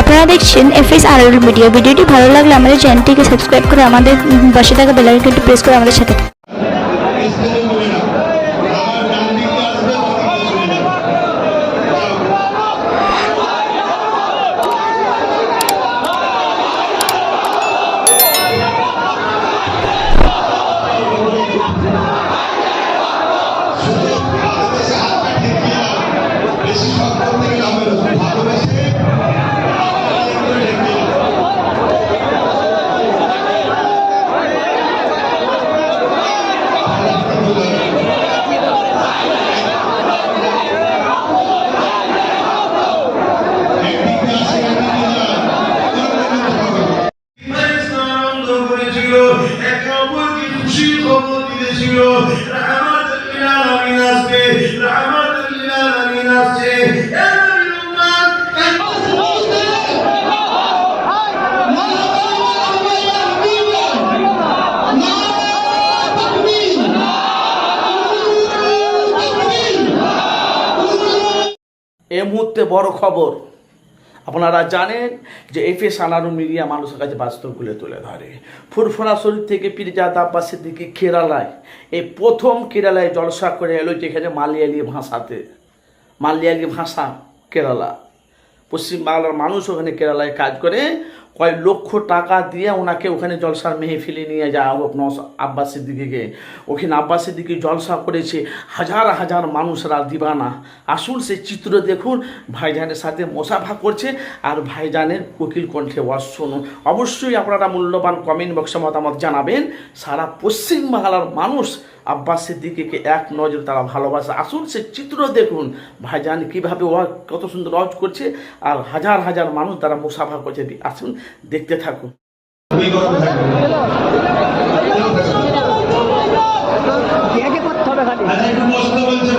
আপনারা দেখছেন FS RL media. ভিডিওটি ভালো লাগলে আমাদের চ্যানেলটিকে সাবস্ক্রাইব করে আমাদের পাশে থাকা বেল আইকনটি প্রেস করে আমাদের সাথে থাকুন। এই মুহূর্তে বড় খবর, আপনারা জানেন যে এফএস আনারুল মিডিয়া মানুষের কাছে বাস্তবগুলো তুলে ধরে। ফুরফুরা শরীফ থেকে পীরজাদা আব্বাসের দিকে কেরালায় এই প্রথম কেরালায় জলসা করে এলো, যেখানে মালয়ালি ভাষা কেরালা, পশ্চিমবাংলার মানুষ ওখানে কেরালায় কাজ করে। কয়েক লক্ষ টাকা দিয়ে ওনাকে ওখানে জলসার মেহফিলে নিয়ে যাওয়া হোক আব্বাসের দিকে। ওখানে আব্বাসের দিকে জলসা করেছে হাজার হাজার মানুষরা দিবানা। আসুন সেই চিত্র দেখুন, ভাইজানের সাথে মোসাফা করছে আর ভাইজানের কোকিল কণ্ঠে ওয়াজ শুনুন। অবশ্যই আপনারা মূল্যবান কমেন্ট বক্সে মতামত জানাবেন। সারা পশ্চিমবাংলার মানুষ আব্বাস সিদ্দিকীকে এক নজর তারা ভালোবাসে। আসুন সে চিত্র দেখুন, ভাইজান কীভাবে কত সুন্দর ওয়াজ করছে আর হাজার হাজার মানুষ তারা মুসাফা করছে। আসুন দেখতে থাকুন। একটু বসতে বলছে,